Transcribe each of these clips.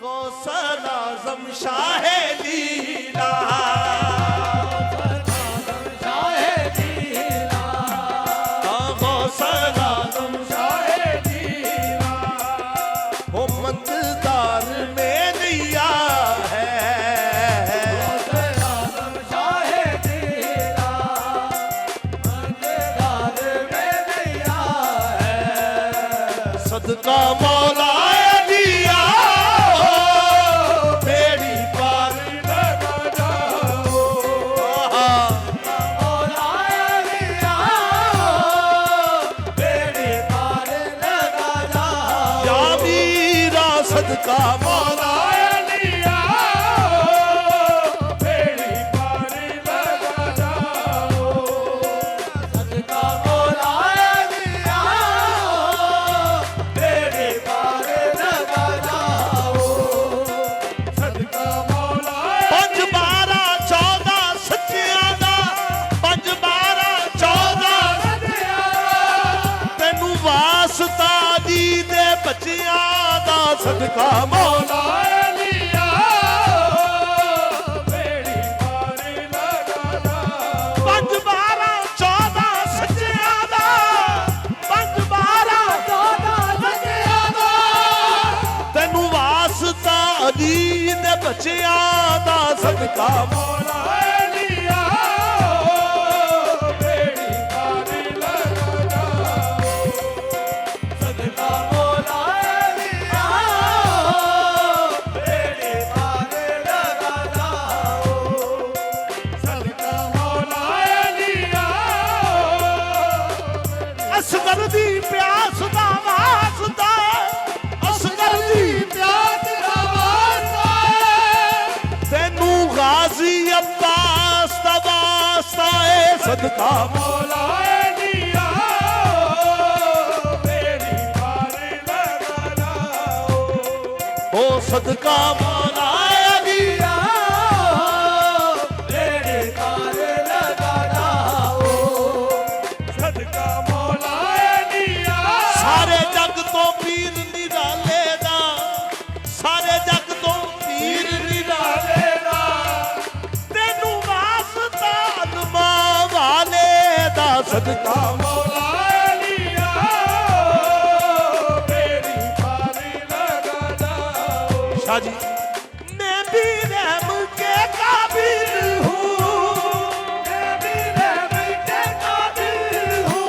गौसल आज़म शाह लीला, गौसल आज़म शाह लीला, वो मंददार में नैया है, गौसल आज़म शाह लीला, मंददार में नैया है, सदका मौला सदका मौला लिया, बेड़ी पार लगा जाओ, सदका मौला लिया, बेड़ी पार लगा जाओ, सदका मौला। 5 12 14 सच्चियां दा, 5 12 14 सच्चियां दा, तैनू वास्ता दी दे बच्चियां सदका मौला लिया, बेड़ी पार लगा जाओ, 5 12 14 सच्चियां दा, 5 12 14 सच्चियां दा, तैनू वास्ता अली ने बच्चियां दा, सदका मौला लिया, बेड़ी पार लगा जाओ, सदका मौला असगर दी प्यास दा वास्ता, असगर दी प्यास दा वास्ता, तैनू गाजी अब्बास दा वास्ता है, सदका मौला लिया, बेड़ी पार लगा जाओ, ओ सदका मौला लिया, बेड़ी पार लगा जाओ, सदका सारे जग तो पीर निराले दा, सारे जग तो पीर निराले दा, तेनू वास्ता अदमा वाले दा, सदका मौला लिया, बेड़ी पार लगा जाओ। शाह जी, मैं भी रहम के काबिल हूँ, मैं भी रहम के काबिल हूँ,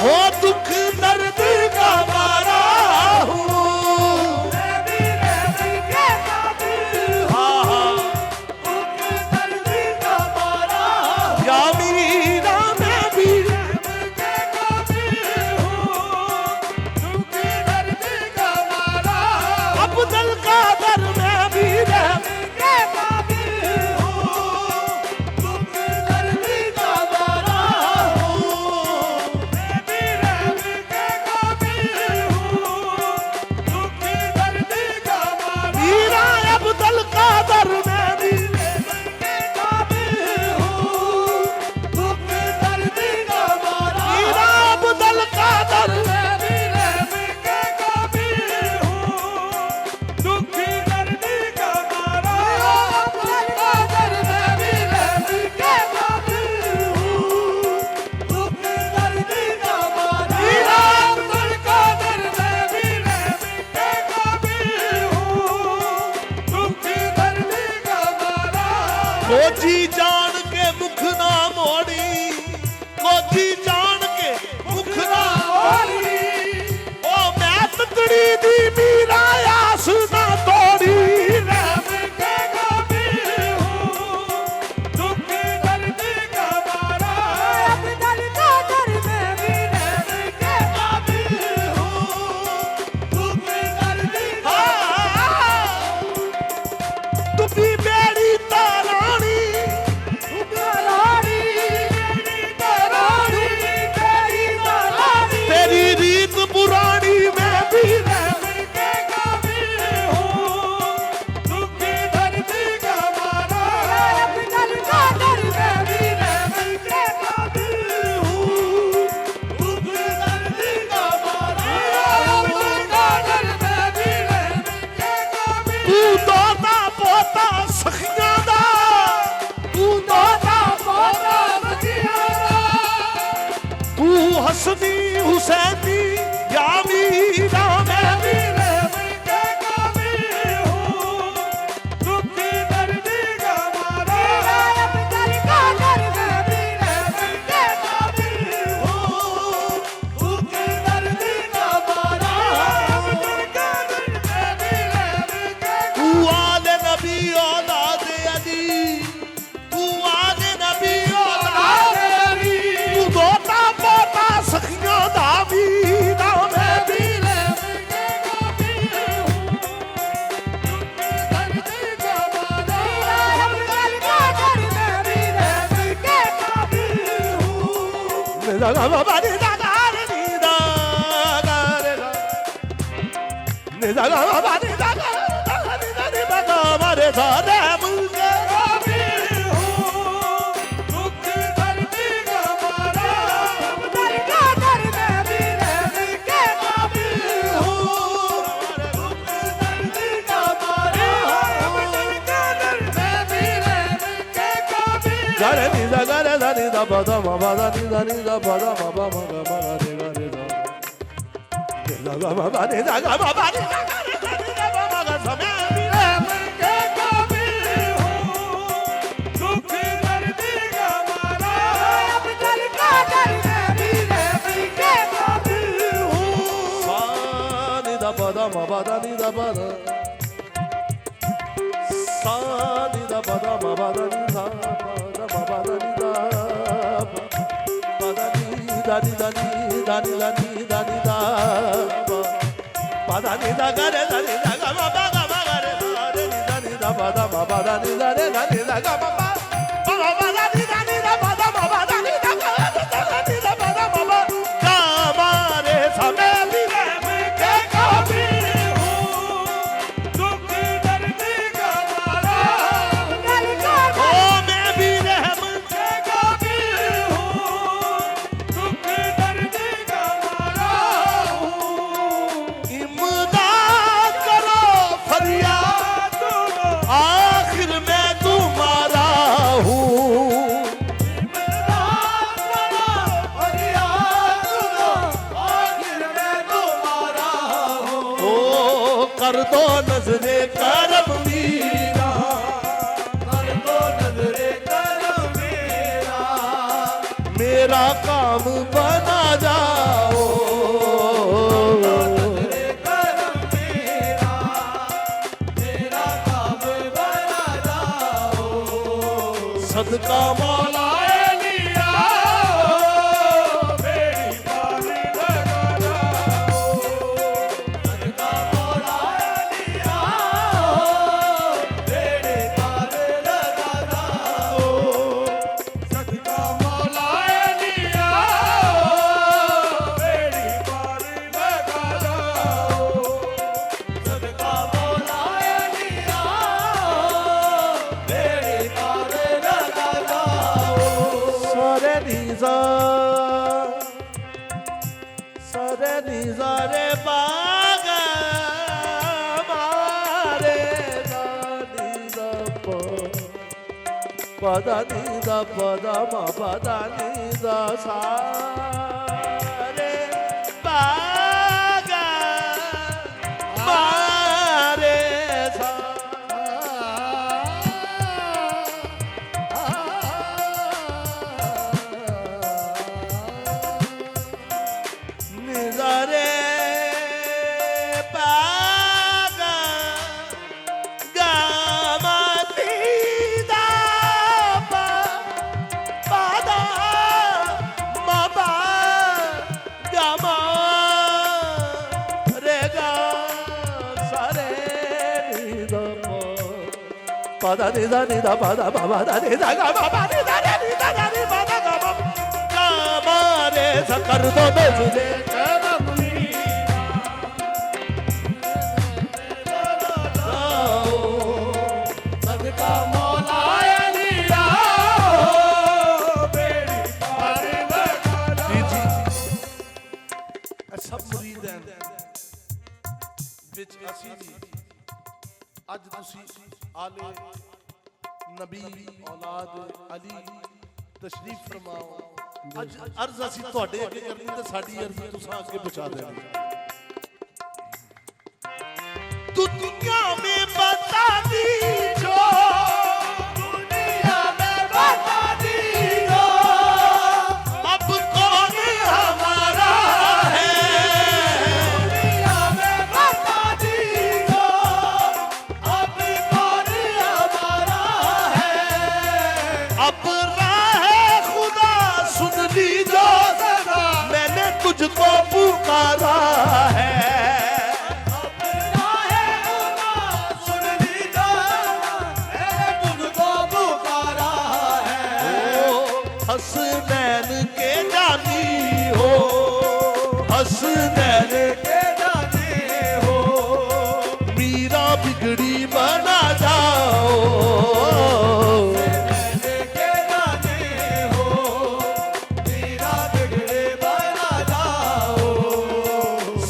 हो दुख दर्द का मारा हूँ, मैं भी रहम के काबिल हूँ, दुख दर्द का मारा हूँ, या मीरा मैं भी रहम के काबिल हूँ, दुख दर्द का मारा हूँ, अब्दुल कादर मैं भी रहम के काबिल हूँ, दुख दर्द का मारा हूँ, मैं भी रहम के काबिल हूँ, दुख दर्द का मारा, मीरा अब्दुल कादर मैं भी रहम के काबिल हूँ, दुख दर्द का मारा, मीरा अब्दुल कादर मैं भी रहम के काबिल हूँ, दुख दर्द का मारा, अब्दुल कादर मैं भी रहम के काबिल हूँ, दुख दर्द का मारा, मीरा अब्दुल कादर मैं भी रहम के काबिल हूँ, दुख दर्द का मारा। कोठी जान के मुख ना मोड़ी, कोठी जान के मुख ना मोड़ी, ओ मैं ततड़ी दी मीरा आस ना तोड़ी, रहम के काबिल हूँ, दुख दर्द का मारा, अब्दुल कादर मैं भी रहम के काबिल हूँ, दुख दर्द का मारा, तू भी बेड़ी तारानी, तू तारानी, बेड़ी तारानी, बेड़ी तारानी, तेरी रीत पुरानी मैं भी रहम के तू दोता पोता सखियां दा तू दोता पोता सखियां दा तू हसनी हुसैनी या मीरा मैं भी रहम के काबिल हूँ दुखी दर्दी का मारा अब कर का कर मैं भी रहम के काबिल हूँ दुखी दर्दी का मारा अब कर का कर मैं भी रहम के तू आले नबी औलाद अली तू आले नबी औलाद अली तू दोता पोता सखियां दा मीरा मैं भी रहम के काबिल हूँ दुखी दर्दी का मारा अब कर का कर मैं भी रहम के काबिल हूँ निदा बाबा निदा गारे निदा गारे निदा बाबा निदा गारे निदा मारे सारे मुझे काबिल हूँ दुखी दर्दी का मारा अब कर का कर मैं भी रहम के काबिल हूँ दुखी दर्दी का मारा अब कर का कर मैं भी रहम के काबिल गारे निदा गारे निदा बदा बदा निदा निदा बदा बदा मगा मगा निदा निदा निदा बाबा निदा बाबा निदा निदा बाबा समय भी रहम के काबिल हूँ दुखी दर्दी का मारा अब कर का कर मैं भी रहम के काबिल हूँ सा निदा बदा बदा निदा बदा सा निदा बदा बदा निदा बदा बदा निदा बदा निदा निदा निदा निदा निदा निदा बदा निदा गरे निदा गा बाबा गा गरे निदा निदा बदा बदा निदा रे निदा गा बाबा बदा निदा निदा बदा बदा निदा गा निदा बदा बाबा गा मारे समय भी रहम के काबिल हूँ दुखी दर्दी का मारा कर का ओ मैं भी रहम के काबिल हूँ दुखी दर्दी का मारा हूँ इमदाद करो फरियाद करो आखिर मैं तुम्हारा हूँ इमदाद करो फरियाद करो आखिर मैं तुम्हारा हूँ ओ कर दो नजरे करम मीरा कर दो नजरे करम मेरा मेरा काम बना जाओ नजरे करम मेरा मेरा काम बना जाओ सदका मौला लिया मेरी बारी लगा जाओ सदका मौला लिया मेरी बारी लगा जाओ सदका मौला लिया मेरी बारी लगा जाओ सदका मौला लिया मेरी बारी लगा जाओ सरे निजा रे बागा मारे निजा पदा निदा पदा मा पदा निदा सा रे बागा मारे सा निजा रे बागा गामा निदा पदा मा गामा रे गा सारे निदा पदा निदा निदा पदा बाबा निदा गा बाबा निदा रे निदा रे पदा गा गामा रे सा कर दो नजरे करम सदका मौला लिया मेरी बारी लगा जी सब मुरीद हैं विच असी जी ਅੱਜ ਤੁਸੀਂ ਆਲੇ नबी औलाद अली तशरीफ फरमाओ। अज अर्ज असी तुहाडे अगे करनी ते साडी अर्ज तुसां अगे पहुंचा देनी। तू दुनिया में बता दी जो, दुनिया में बता दी जो, अब कौन हमारा है। दुनिया में बता दी जो, अब कौन हमारा है। अब राह खुदा सुन ली जो, मैंने तुझको पुकारा है। हसनैन के जानी हो, हसनैन के जानी हो, मीरा बिगड़ी बना जाओ। हसनैन के जानी हो, मीरा बिगड़ी बना जाओ।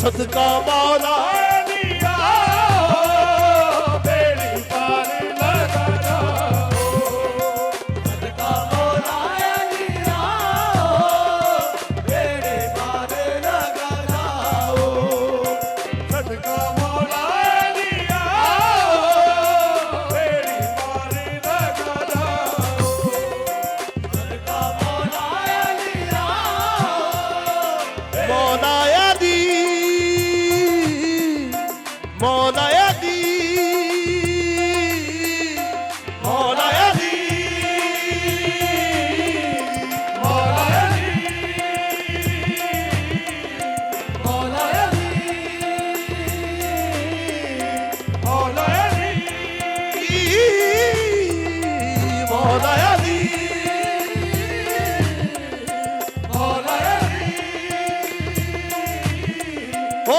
सदका मौला ओ